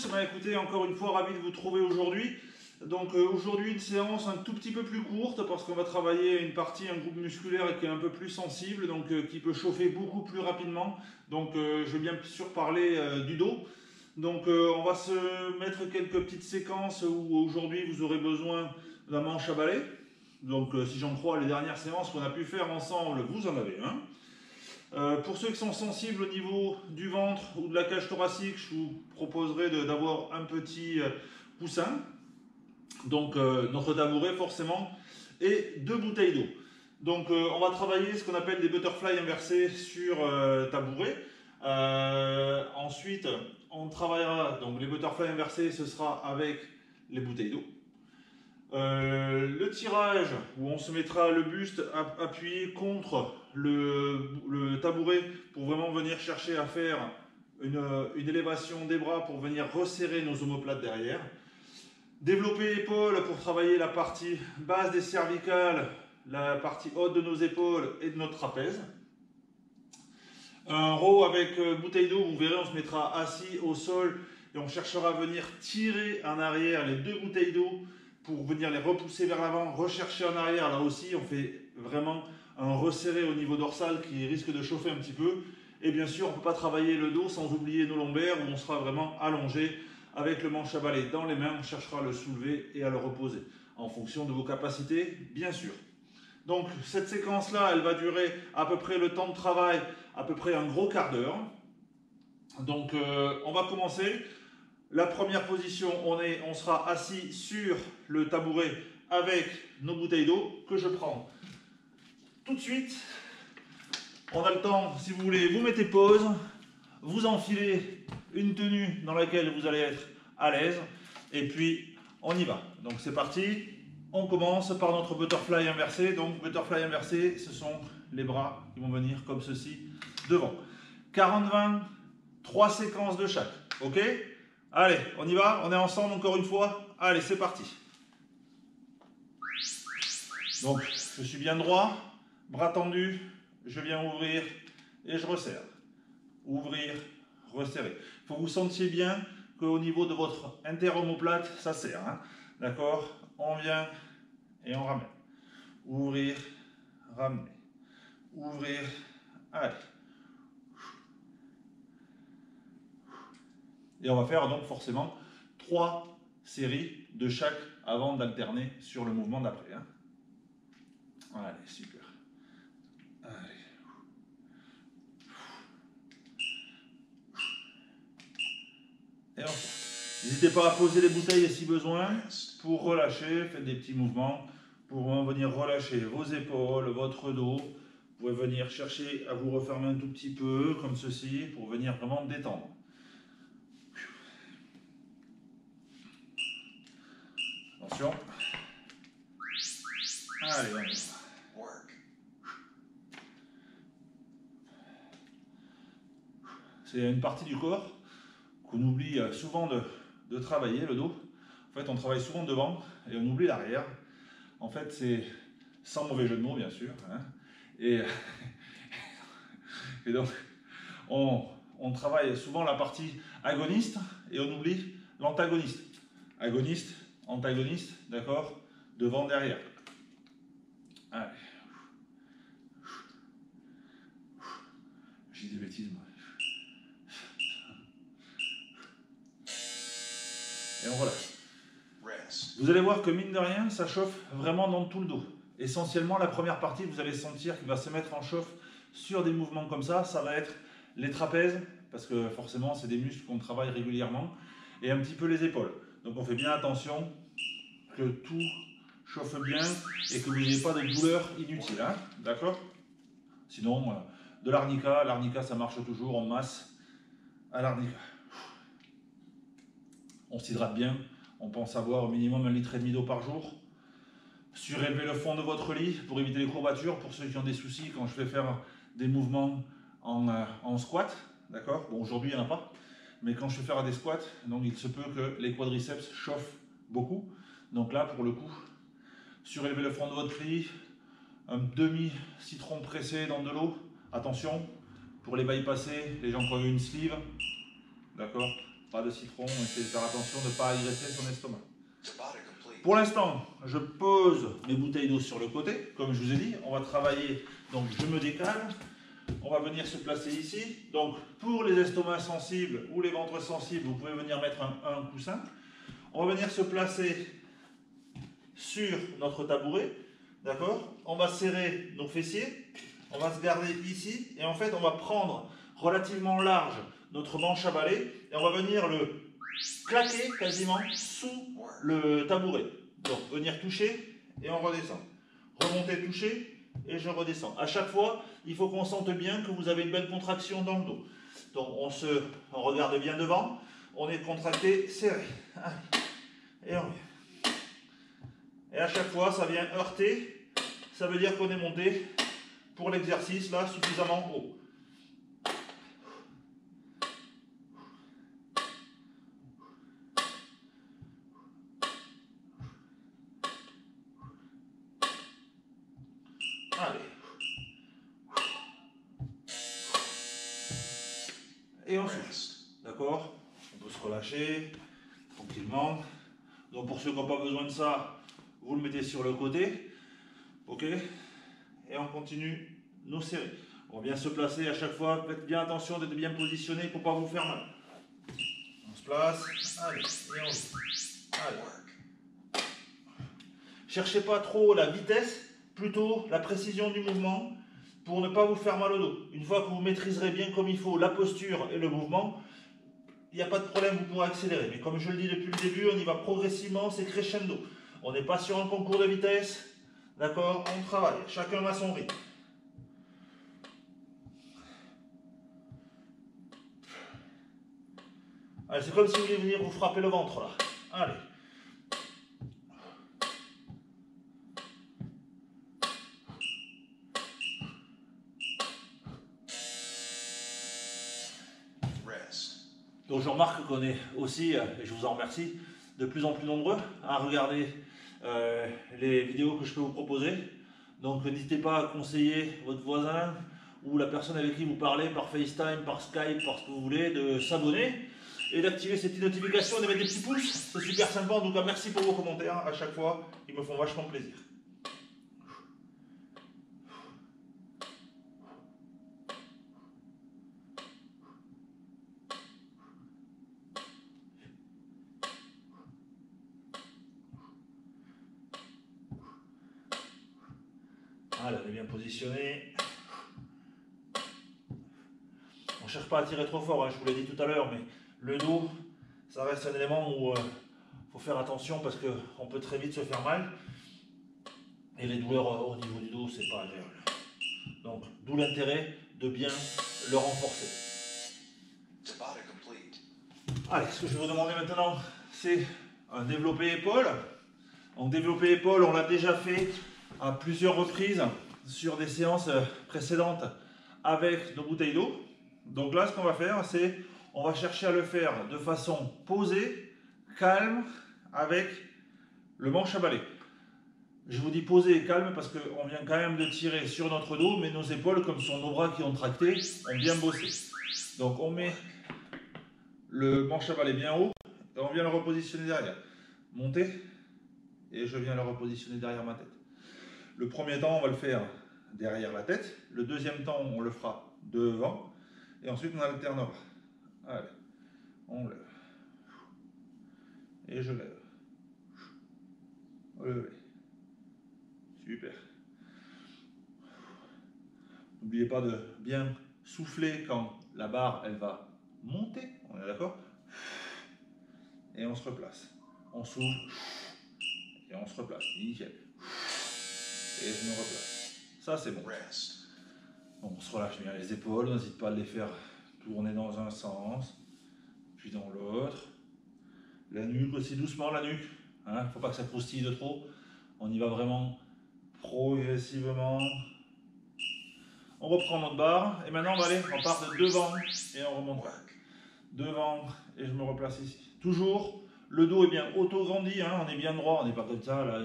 tous, bah, écoutez, encore une fois, ravi de vous trouver aujourd'hui. Donc aujourd'hui une séance un tout petit peu plus courte parce qu'on va travailler une partie, un groupe musculaire qui est un peu plus sensible, donc qui peut chauffer beaucoup plus rapidement. Donc je vais bien sûr parler du dos. Donc on va se mettre quelques petites séquences où aujourd'hui vous aurez besoin d'un manche à balai. Donc si j'en crois les dernières séances qu'on a pu faire ensemble, vous en avez un. Pour ceux qui sont sensibles au niveau du ventre ou de la cage thoracique, je vous proposerai d'avoir un petit coussin. Donc notre tabouret forcément et 2 bouteilles d'eau. Donc on va travailler ce qu'on appelle des butterflies inversés sur tabouret. Ensuite on travaillera, donc les butterflies inversés ce sera avec les bouteilles d'eau. Le tirage où on se mettra le buste appuyé contre le tabouret pour vraiment venir chercher à faire une élévation des bras pour venir resserrer nos omoplates derrière. Développer épaules pour travailler la partie basse des cervicales, la partie haute de nos épaules et de notre trapèze. Un row avec bouteille d'eau, vous verrez, on se mettra assis au sol et on cherchera à venir tirer en arrière les 2 bouteilles d'eau pour venir les repousser vers l'avant, rechercher en arrière. Là aussi, on fait vraiment un resserré au niveau dorsal qui risque de chauffer un petit peu. Et bien sûr, on ne peut pas travailler le dos sans oublier nos lombaires où on sera vraiment allongé. Avec le manche à balai dans les mains, on cherchera à le soulever et à le reposer, en fonction de vos capacités, bien sûr. Donc cette séquence-là, elle va durer à peu près le temps de travail, à peu près un gros quart d'heure. Donc on va commencer. La première position, on sera assis sur le tabouret avec nos bouteilles d'eau que je prends tout de suite. On a le temps, si vous voulez, vous mettez pause, vous enfilez une tenue dans laquelle vous allez être à l'aise et puis on y va. Donc c'est parti, on commence par notre butterfly inversé. Donc butterfly inversé, ce sont les bras qui vont venir comme ceci devant. 40-20, 3 séquences de chaque, ok? Allez, on y va, on est ensemble encore une fois. Allez, c'est parti. Donc je suis bien droit, bras tendus, je viens ouvrir et je resserre. Ouvrir, resserrer. Il faut que vous sentiez bien qu'au niveau de votre interomoplate, ça serre. Hein, d'accord? On vient et on ramène. Ouvrir, ramener. Ouvrir, allez. Et on va faire donc forcément 3 séries de chaque avant d'alterner sur le mouvement d'après. Hein. Allez, super. Allez. Et on sort. N'hésitez pas à poser les bouteilles si besoin pour relâcher. Faites des petits mouvements pour venir relâcher vos épaules, votre dos. Vous pouvez venir chercher à vous refermer un tout petit peu comme ceci pour venir vraiment détendre. Attention. Allez, on y va. C'est une partie du corps qu'on oublie souvent de travailler, le dos. En fait, on travaille souvent devant et on oublie l'arrière. En fait, c'est sans mauvais jeu de mots, bien sûr. Hein. Et donc, on travaille souvent la partie agoniste et on oublie l'antagoniste. Agoniste, antagoniste, d'accord? Devant, derrière. Allez. J'ai des bêtises, moi. Et on relâche. Vous allez voir que mine de rien, ça chauffe vraiment dans tout le dos. Essentiellement, la première partie, vous allez sentir qu'il va se mettre en chauffe sur des mouvements comme ça. Ça va être les trapèzes, parce que forcément, c'est des muscles qu'on travaille régulièrement, et un petit peu les épaules. Donc on fait bien attention que tout chauffe bien et que vous n'ayez pas de douleur inutile. Hein, d'accord? Sinon, de l'arnica. L'arnica, ça marche toujours en masse à l'arnica. On s'hydrate bien. On pense avoir au minimum 1,5 litre d'eau par jour. Surélevez le fond de votre lit pour éviter les courbatures. Pour ceux qui ont des soucis, quand je vais faire des mouvements en squat, d'accord? Bon, aujourd'hui, il n'y en a pas. Mais quand je vais faire des squats, donc il se peut que les quadriceps chauffent beaucoup. Donc là, pour le coup, surélevez le fond de votre lit. Un demi-citron pressé dans de l'eau. Attention, pour les bypasser, les gens qui ont eu une sleeve, d'accord? pas de citron, essayez de faire attention de ne pas agresser son estomac. Pour l'instant, je pose mes bouteilles d'eau sur le côté, comme je vous ai dit, on va travailler, donc je me décale, on va venir se placer ici. Donc pour les estomacs sensibles ou les ventres sensibles, vous pouvez venir mettre un coussin. On va venir se placer sur notre tabouret, d'accord? On va serrer nos fessiers, on va se garder ici, et en fait on va prendre relativement large notre manche à balai, et on va venir le claquer quasiment sous le tabouret. Donc venir toucher, et on redescend. Remonter, toucher, et je redescends. À chaque fois, il faut qu'on sente bien que vous avez une belle contraction dans le dos. Donc on regarde bien devant, on est contracté, serré. Allez. Et on vient. Et à chaque fois, ça vient heurter. Ça veut dire qu'on est monté pour l'exercice là suffisamment haut. Allez. Et on souffle. D'accord? On peut se relâcher tranquillement. Donc pour ceux qui n'ont pas besoin de ça, vous le mettez sur le côté. Ok? Et on continue nos séries. On vient se placer à chaque fois. Faites bien attention d'être bien positionné pour ne pas vous faire mal. On se place. Allez. Et on vient. Allez. Cherchez pas trop la vitesse, plutôt la précision du mouvement pour ne pas vous faire mal au dos. Une fois que vous maîtriserez bien comme il faut la posture et le mouvement, il n'y a pas de problème, vous pourrez accélérer. Mais comme je le dis depuis le début, on y va progressivement, c'est crescendo. On n'est pas sur un concours de vitesse. D'accord? On travaille. Chacun à son rythme. Allez, c'est comme si vous vouliez venir vous frapper le ventre là. Allez. Donc je remarque qu'on est aussi, et je vous en remercie, de plus en plus nombreux à regarder les vidéos que je peux vous proposer. Donc n'hésitez pas à conseiller votre voisin ou la personne avec qui vous parlez par FaceTime, par Skype, par ce que vous voulez, de s'abonner et d'activer ces petites notifications, de mettre des petits pouces. C'est super sympa. En tout cas, merci pour vos commentaires à chaque fois. Ils me font vachement plaisir. Allez, on est bien positionné. On ne cherche pas à tirer trop fort, hein, je vous l'ai dit tout à l'heure, mais le dos, ça reste un élément où il faut faire attention parce qu'on peut très vite se faire mal. Et les douleurs au niveau du dos, c'est pas agréable. Donc, d'où l'intérêt de bien le renforcer. Allez, ce que je vais vous demander maintenant, c'est un développé épaule. Donc, développé épaule, on l'a déjà fait à plusieurs reprises sur des séances précédentes avec nos bouteilles d'eau. Donc là, ce qu'on va faire, c'est on va chercher à le faire de façon posée, calme, avec le manche à balai. Je vous dis posé et calme parce qu'on vient quand même de tirer sur notre dos, mais nos épaules, comme sont nos bras qui ont tracté, ont bien bossé. Donc on met le manche à balai bien haut et on vient le repositionner derrière. Monter et je viens le repositionner derrière ma tête. Le premier temps, on va le faire derrière la tête. Le deuxième temps, on le fera devant. Et ensuite, on alternera. Allez, on lève. Et je lève. Levé. Super. N'oubliez pas de bien souffler quand la barre, elle va monter. On est d'accord? Et on se replace. On souffle. Et on se replace. Nickel. Et je me replace. Ça, c'est bon. On se relâche bien les épaules. N'hésite pas à les faire tourner dans un sens, puis dans l'autre. La nuque aussi, doucement la nuque. Hein, faut pas que ça croustille de trop. On y va vraiment progressivement. On reprend notre barre. Et maintenant, on va aller, on part de devant et on remonte. Devant et je me replace ici. Toujours, le dos est bien auto-grandi, hein, on est bien droit, on n'est pas comme ça, là,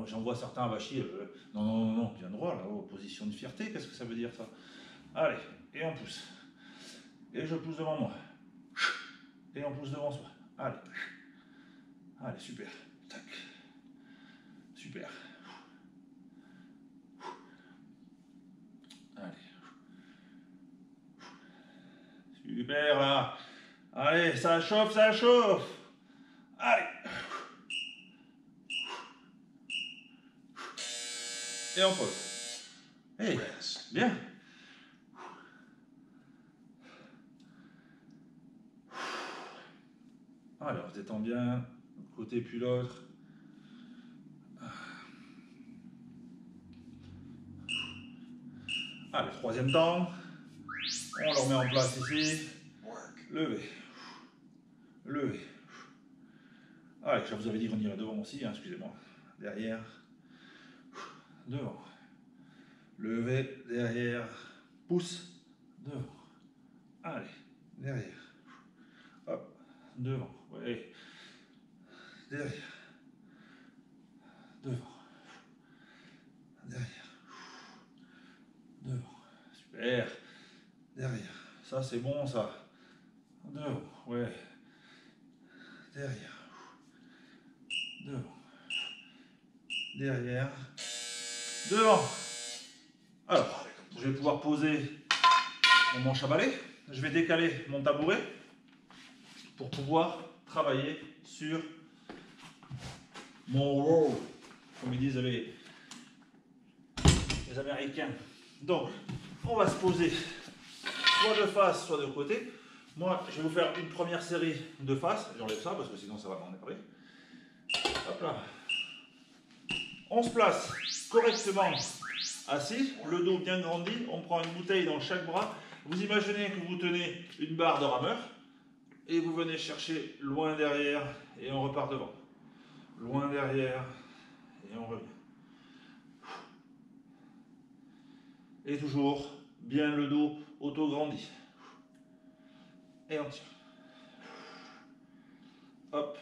j'en vois certains avachis, non, bien droit, là, position de fierté, qu'est-ce que ça veut dire ça? Allez, et on pousse. Et je pousse devant moi. et on pousse devant soi. Allez. Allez, super. Tac. Super. Allez. Super là. Allez, ça chauffe, ça chauffe. Allez. Et on pose. Hey, bien. Alors, détends bien, côté puis l'autre. Allez, troisième temps. On le remet en place ici. Levez. Levez. Allez, je vous avais dit qu'on irait devant aussi, hein, excusez-moi. Derrière. Devant. Levez, derrière. Pousse. Devant. Allez, derrière. Hop, devant. Ouais. Derrière. Devant. Derrière. Devant. Super. Derrière. Ça, c'est bon, ça. Devant. Ouais. Derrière. Devant. Derrière. Devant. Alors, je vais pouvoir poser mon manche à balai. Je vais décaler mon tabouret pour pouvoir travailler sur mon roll, comme ils disent les Américains. Donc, on va se poser soit de face, soit de côté. Moi, je vais vous faire une première série de face. J'enlève ça parce que sinon ça va m'emmerder. Hop là. On se place correctement assis, le dos bien grandi. On prend une bouteille dans chaque bras. Vous imaginez que vous tenez une barre de rameur et vous venez chercher loin derrière et on repart devant. Loin derrière et on revient. Et toujours bien le dos auto-grandi. Et on tire. Hop.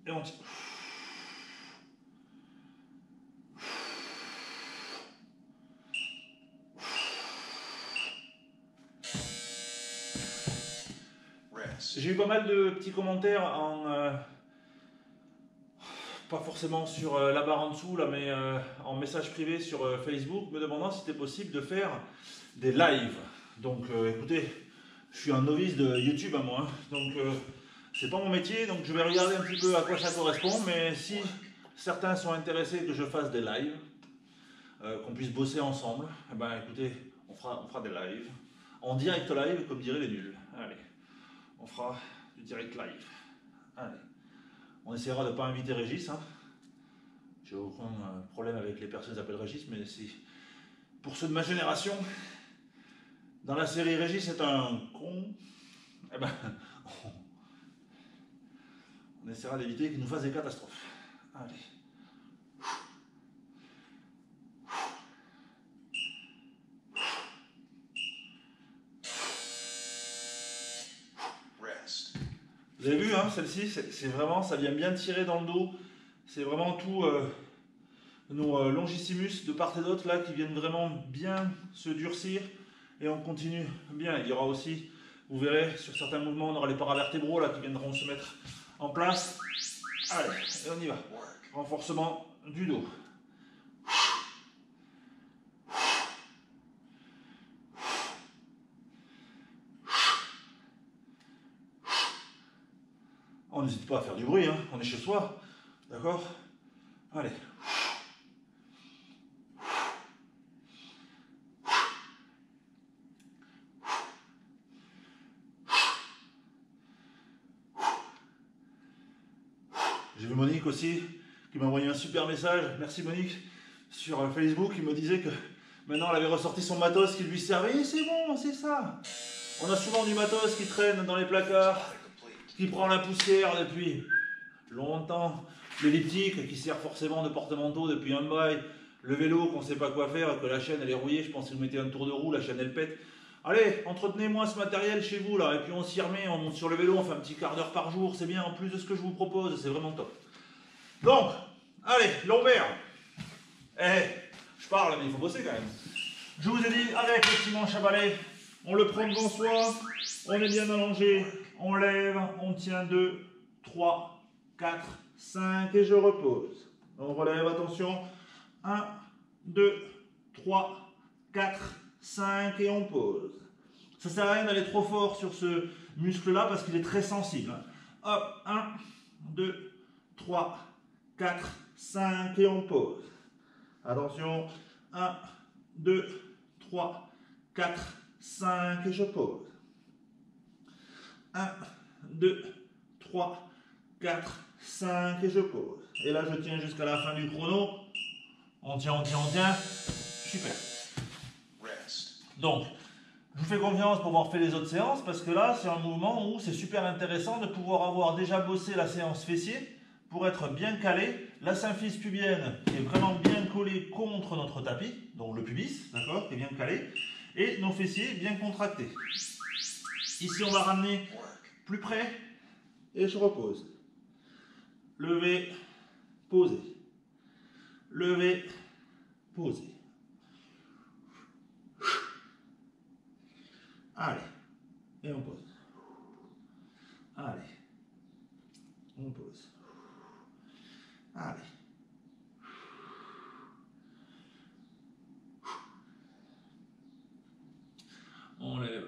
Et on tire. J'ai eu pas mal de petits commentaires pas forcément sur la barre en dessous, là, mais en message privé sur Facebook, me demandant si c'était possible de faire des lives. Donc écoutez, je suis un novice de YouTube à moi, hein, donc c'est pas mon métier, donc je vais regarder un petit peu à quoi ça correspond, mais si certains sont intéressés que je fasse des lives, qu'on puisse bosser ensemble, eh ben écoutez, on fera des lives, en direct live, comme diraient les nuls. Allez, on fera du direct live. Allez. On essaiera de ne pas inviter Régis. Hein. J'ai aucun problème avec les personnes qui s'appellent Régis, mais si pour ceux de ma génération, dans la série Régis est un con, eh ben, on essaiera d'éviter qu'il nous fasse des catastrophes. Allez. Vous avez vu, hein, celle-ci, c'est vraiment, ça vient bien tirer dans le dos. C'est vraiment tout nos longissimus de part et d'autre là qui viennent vraiment bien se durcir et on continue bien. Il y aura aussi, vous verrez, sur certains mouvements, on aura les paravertébraux là qui viendront se mettre en place. Allez, et on y va. Renforcement du dos. On n'hésite pas à faire du bruit, hein. On est chez soi, d'accord? Allez. J'ai vu Monique aussi, qui m'a envoyé un super message, merci Monique, sur Facebook, qui me disait que maintenant elle avait ressorti son matos qui lui servait, et c'est bon, c'est ça. On a souvent du matos qui traîne dans les placards, qui prend la poussière depuis longtemps, l'elliptique qui sert forcément de porte-manteau depuis un bail, le vélo qu'on ne sait pas quoi faire, que la chaîne elle est rouillée, je pense que vous mettez un tour de roue, la chaîne elle pète. Allez, entretenez-moi ce matériel chez vous là, et puis on s'y remet, on monte sur le vélo, on fait un petit quart d'heure par jour, c'est bien en plus de ce que je vous propose, c'est vraiment top. Donc, allez, lombaire. Eh, je parle mais il faut bosser quand même. Je vous ai dit, avec le petit manche à balai, on le prend devant soi, on est bien allongé, on lève, on tient 2, 3, 4, 5 et je repose. On relève, attention, 1, 2, 3, 4, 5 et on pose. Ça ne sert à rien d'aller trop fort sur ce muscle-là parce qu'il est très sensible. Hop, 1, 2, 3, 4, 5 et on pose. Attention, 1, 2, 3, 4, 5 et je pose. 1, 2, 3, 4, 5 et je pose. Et là, je tiens jusqu'à la fin du chrono. On tient, on tient, on tient. Super. Donc, je vous fais confiance pour avoir fait les autres séances parce que là, c'est un mouvement où c'est super intéressant de pouvoir avoir déjà bossé la séance fessier pour être bien calé. La symphyse pubienne qui est vraiment bien collée contre notre tapis, donc le pubis, d'accord, qui est bien calé, et nos fessiers bien contractés. Ici, on va ramener plus près et je repose. Lever, poser. Lever, poser. Allez, et on pose. Allez, on pose. Allez. On lève.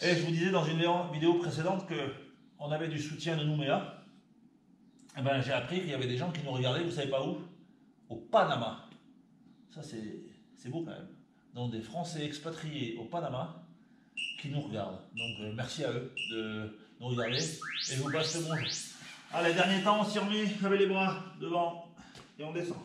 Et je vous disais dans une vidéo précédente qu'on avait du soutien de Nouméa. Et ben, j'ai appris qu'il y avait des gens qui nous regardaient, vous savez pas où? Au Panama. Ça c'est beau quand même. Donc des Français expatriés au Panama qui nous regardent. Donc merci à eux de nous regarder. Et je vous passe le bonjour. Allez, dernier temps, on s'y remet avec les bras devant et on descend.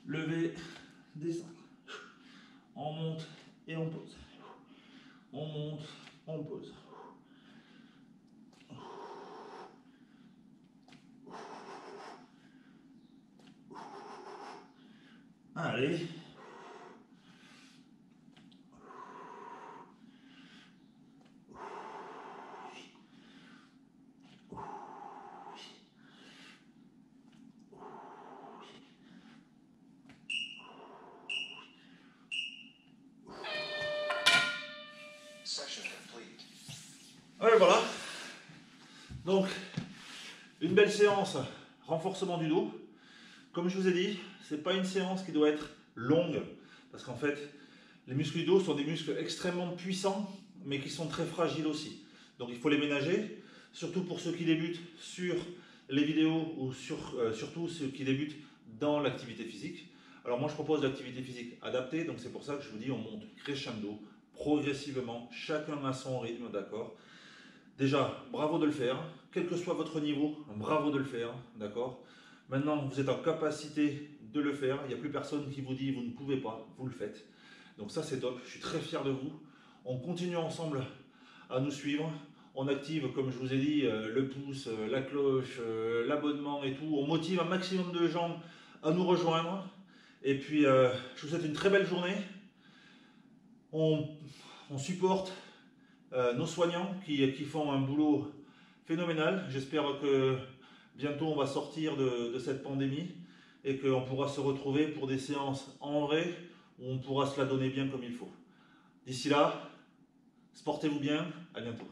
Lever, descendre. On monte et on pose. On monte, on pose. Allez. Ouais, voilà. Donc, une belle séance renforcement du dos. Comme je vous ai dit, c'est pas une séance qui doit être longue parce qu'en fait, les muscles du dos sont des muscles extrêmement puissants mais qui sont très fragiles aussi. Donc il faut les ménager, surtout pour ceux qui débutent sur les vidéos ou surtout ceux qui débutent dans l'activité physique. Alors moi je propose l'activité physique adaptée, donc c'est pour ça que je vous dis on monte crescendo, progressivement, chacun à son rythme, d'accord? Déjà, bravo de le faire, quel que soit votre niveau, bravo de le faire, d'accord? Maintenant, vous êtes en capacité de le faire, il n'y a plus personne qui vous dit vous ne pouvez pas, vous le faites. Donc ça c'est top, je suis très fier de vous. On continue ensemble à nous suivre, on active, comme je vous ai dit, le pouce, la cloche, l'abonnement et tout. On motive un maximum de gens à nous rejoindre. Et puis, je vous souhaite une très belle journée. On supporte nos soignants qui font un boulot phénoménal. J'espère que bientôt on va sortir de cette pandémie et qu'on pourra se retrouver pour des séances en vrai où on pourra se la donner bien comme il faut. D'ici là, portez-vous bien, à bientôt.